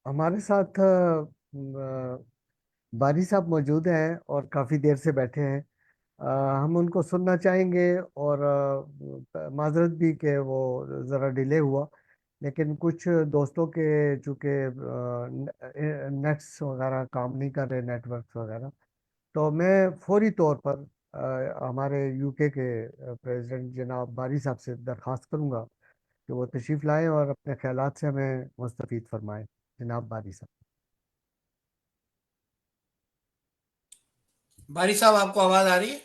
ہمارے ساتھ باری صاحب موجود ہیں اور کافی دیر سے بیٹھے ہیں۔ ہم ان کو سننا چاہیں گے، اور معذرت بھی کہ وہ ذرا ڈیلے ہوا، لیکن کچھ دوستوں کے چونکہ نیٹس وغیرہ کام نہیں کر رہے، نیٹ ورکس وغیرہ، تو میں فوری طور پر ہمارے یو کے پریزیڈنٹ جناب باری صاحب سے درخواست کروں گا کہ وہ تشریف لائیں اور اپنے خیالات سے ہمیں مستفید فرمائیں۔ جناب باری صاحب۔ باری صاحب آپ کو آواز آ رہی ہے؟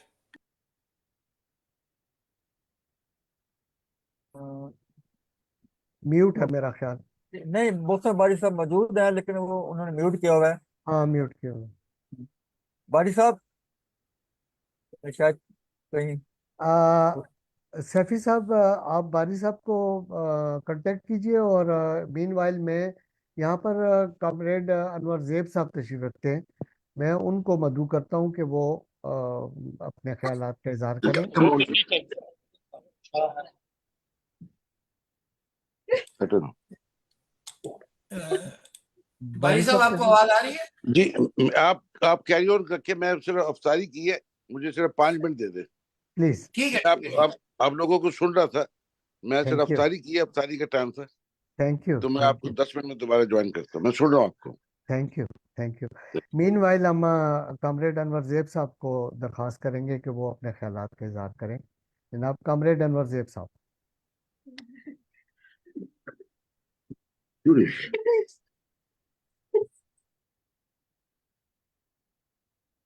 میوٹ ہے میرا خیال۔ نہیں، محسن باری صاحب موجود ہیں لیکن وہ انہوں نے میوٹ کیا ہوا ہے۔ ہاں، میوٹ کیا ہوا باری صاحب شاید کہیں ہے۔ سیفی صاحب، آپ باری صاحب کو کنٹیکٹ کیجئے، اور مین وائل میں یہاں پر کامریڈ انور زیب صاحب تشریف رکھتے ہیں، میں ان کو مدعو کرتا ہوں کہ وہ اپنے خیالات کا اظہار کریں۔ باری صاحب آپ کو تشریف آواز آ رہی ہے؟ جی، آپ کیری آن کر کے، میں صرف افطاری کی ہے، مجھے صرف 5 منٹ دے دیں۔ پلیز۔ ٹھیک ہے، آپ لوگوں کو سن رہا تھا، میں صرف تھینک یو، افطاری کی ہے، افطاری کا ٹائم تھا، تھینک یو، تو میں آپ تھینک کو یو، 10 منٹ میں دوبارہ جوائن کرتا ہوں، میں سن رہا ہوں آپ کو۔ Thank you, thank you. Meanwhile ہم کامریڈ انور زیب صاحب کو درخواست کریں گے کہ وہ اپنے خیالات کا اظہار کریں۔ جناب کامریڈ انور زیب صاحب۔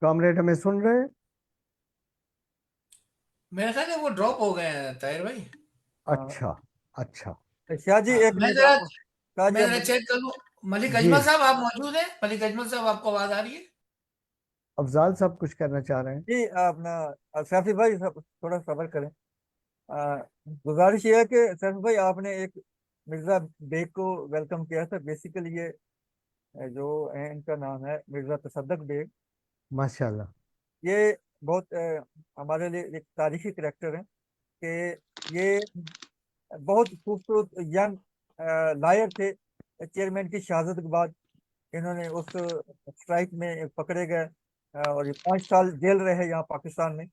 کامریڈ ہمیں سن رہے ہیں؟ میرے خیال ہے وہ ڈراپ ہو گئے ہیں طاہر بھائی۔ اچھا، اچھا۔ شاہ جی ایک میں منٹ ذرا شاہ جی چیک کر لوں۔ ملک جی، اجمل صاحب آپ موجود ہیں؟ ملک اجمل صاحب آپ کو آواز آ رہی ہے؟ افضال صاحب کچھ کہنا چاہ رہے ہیں؟ جی اپنا سیفی بھائی تھوڑا صبر کریں۔ گزارش یہ ہے کہ سیفی بھائی آپ نے ایک مرزا بیگ کو ویلکم کیا تھا۔ بیسیکلی یہ جو ہے ان کا نام ہے مرزا تصدق بیگ۔ ماشاء اللہ۔ یہ بہت ہمارے لیے ایک تاریخی کریکٹر ہیں کہ یہ بہت خوبصورت ینگ لائر تھے۔ چیئرمین کی شہادت کے بعد انہوں نے اس اسٹرائک میں پکڑے گئے اور یہ 5 سال جیل رہے یہاں پاکستان میں۔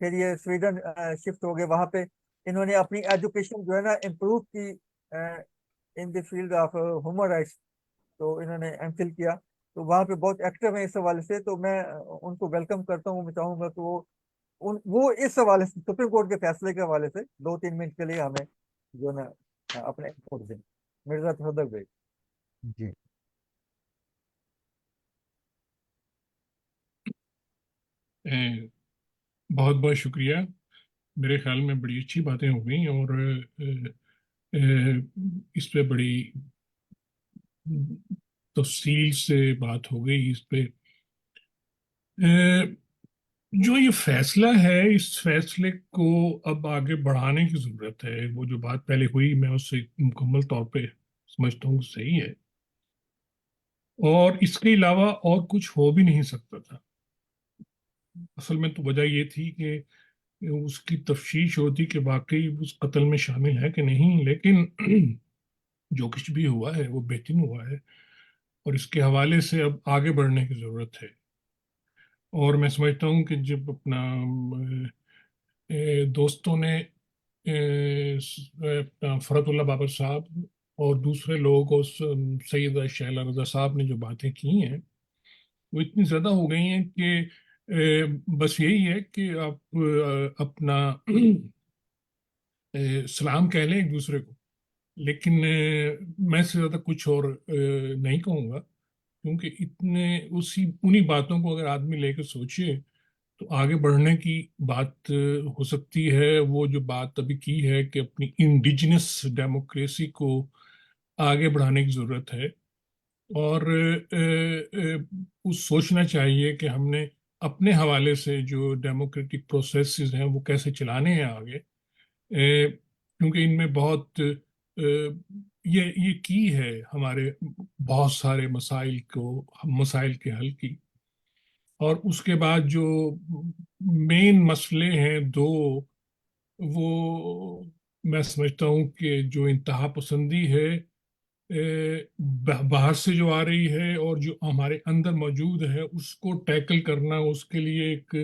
پھر یہ سویڈن شفٹ ہو گئے، وہاں پہ انہوں نے اپنی ایجوکیشن جو ہے نا امپروو کی ان دی فیلڈ آف ہیومن رائٹس، تو انہوں نے ایم فل کیا، تو وہاں پہ بہت ایکٹیو ہیں اس حوالے سے۔ تو میں ان کو ویلکم کرتا ہوں، میں چاہوں گا کہ وہ اس حوالے سے سپریم کورٹ کے فیصلے کے حوالے سے 2-3 منٹ کے لیے ہمیں جو ہے نا اپنے انپوٹ دیں۔ مرزا تصدق بھائی۔ جی، بہت بہت شکریہ۔ میرے خیال میں بڑی اچھی باتیں ہو گئیں، اور اس پہ بڑی تفصیل سے بات ہو گئی اس پہ۔ جو یہ فیصلہ ہے، اس فیصلے کو اب آگے بڑھانے کی ضرورت ہے۔ وہ جو بات پہلے ہوئی، میں اس سے مکمل طور پہ سمجھتا ہوں صحیح ہے، اور اس کے علاوہ اور کچھ ہو بھی نہیں سکتا تھا۔ اصل میں تو وجہ یہ تھی کہ اس کی تفتیش ہوتی کہ واقعی اس قتل میں شامل ہے کہ نہیں، لیکن جو کچھ بھی ہوا ہے وہ بہترین ہوا ہے، اور اس کے حوالے سے اب آگے بڑھنے کی ضرورت ہے۔ اور میں سمجھتا ہوں کہ جب اپنا دوستوں نے اپنا فرت اللہ بابر صاحب اور دوسرے لوگ اور سید شہلا رضا صاحب نے جو باتیں کی ہیں، وہ اتنی زیادہ ہو گئی ہیں کہ بس یہی ہے کہ آپ اپنا سلام کہہ لیں ایک دوسرے کو، لیکن میں سے زیادہ کچھ اور نہیں کہوں گا، کیونکہ انہی باتوں کو اگر آدمی لے کے سوچے تو آگے بڑھنے کی بات ہو سکتی ہے۔ وہ جو بات ابھی کی ہے کہ اپنی انڈیجنس ڈیموکریسی کو آگے بڑھانے کی ضرورت ہے، اور سوچنا چاہیے کہ ہم نے اپنے حوالے سے جو ڈیموکریٹک پروسیسز ہیں وہ کیسے چلانے ہیں آگے، کیونکہ ان میں بہت یہ کی ہے ہمارے بہت سارے مسائل کے حل کی۔ اور اس کے بعد جو مین مسئلے ہیں دو، وہ میں سمجھتا ہوں کہ جو انتہا پسندی ہے باہر سے جو آ رہی ہے اور جو ہمارے اندر موجود ہے اس کو ٹیکل کرنا، اس کے لیے ایک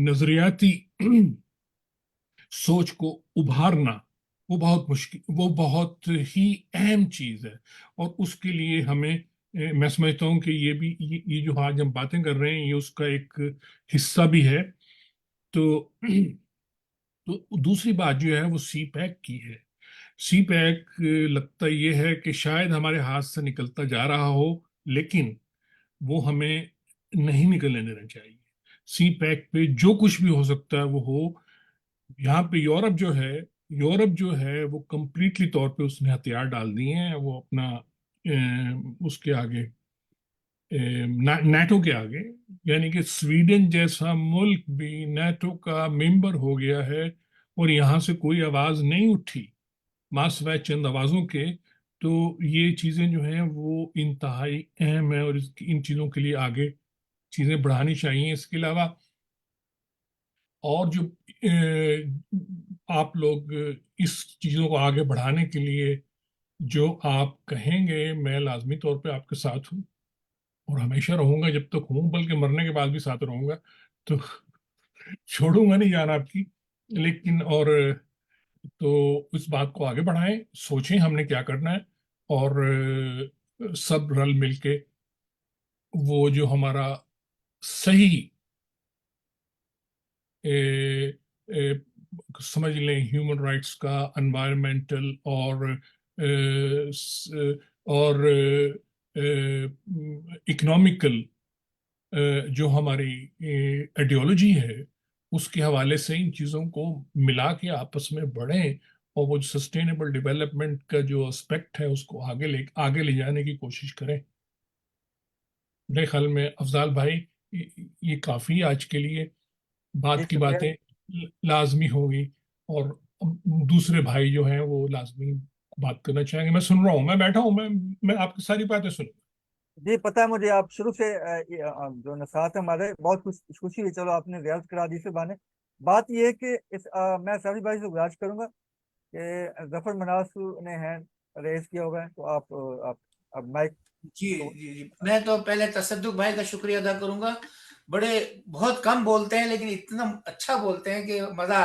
نظریاتی سوچ کو ابھارنا، وہ بہت مشکل، وہ بہت ہی اہم چیز ہے. اور اس کے لیے ہمیں میں سمجھتا ہوں کہ یہ بھی یہ جو آج ہم باتیں کر رہے ہیں یہ اس کا ایک حصہ بھی ہے. تو دوسری بات جو ہے وہ سی پیک کی ہے. سی پیک لگتا یہ ہے کہ شاید ہمارے ہاتھ سے نکلتا جا رہا ہو، لیکن وہ ہمیں نہیں نکلنے دینا چاہیے. سی پیک پہ جو کچھ بھی ہو سکتا ہے وہ ہو. یہاں پہ یورپ جو ہے وہ کمپلیٹلی طور پہ اس نے ہتھیار ڈال دیے ہیں. وہ اپنا اس کے آگے نیٹو کے آگے، یعنی کہ سویڈن جیسا ملک بھی نیٹو کا ممبر ہو گیا ہے اور یہاں سے کوئی آواز نہیں اٹھی ماں سوائے چند آوازوں کے. تو یہ چیزیں جو ہیں وہ انتہائی اہم ہیں اور ان چیزوں کے لیے آگے چیزیں بڑھانی چاہیے. اس کے علاوہ اور جو آپ لوگ اس چیزوں کو آگے بڑھانے کے لیے جو آپ کہیں گے، میں لازمی طور پہ آپ کے ساتھ ہوں اور ہمیشہ رہوں گا جب تک ہوں، بلکہ مرنے کے بعد بھی ساتھ رہوں گا. تو چھوڑوں گا نہیں جان آپ کی. لیکن اور تو اس بات کو آگے بڑھائیں، سوچیں ہم نے کیا کرنا ہے، اور سب رل مل کے وہ جو ہمارا صحیح سمجھ لیں ہیومن رائٹس کا، انوائرمنٹل اور اکنامیکل جو ہماری آئیڈیالوجی ہے اس کے حوالے سے ان چیزوں کو ملا کے آپس میں بڑھیں اور وہ سسٹینیبل ڈیولپمنٹ کا جو اسپیکٹ ہے اس کو آگے لے جانے کی کوشش کریں. میرے خیال میں افضال بھائی یہ کافی آج کے لیے. بات کی باتیں لازمی ہوگی اور دوسرے بھائی جو ہیں وہ لازمی بات کرنا چاہیں گے. میں سن رہا ہوں، میں بیٹھا ہوں، میں آپ کی ساری باتیں سنوں. جی پتہ ہے مجھے، آپ شروع سے جو نصیحت ہمارے بہت خوشی ہوئی. چلو آپ نے ریاض کرا دی سے بانے. بات یہ ہے کہ میں سبھی بھائی سے گزارش کروں گا کہ ظفر مناس نے ہینڈ ریز کیا ہوگا، تو آپ مائک. جی میں تو پہلے تصدق بھائی کا شکریہ ادا کروں گا. بہت کم بولتے ہیں لیکن اتنا اچھا بولتے ہیں کہ مزہ آتا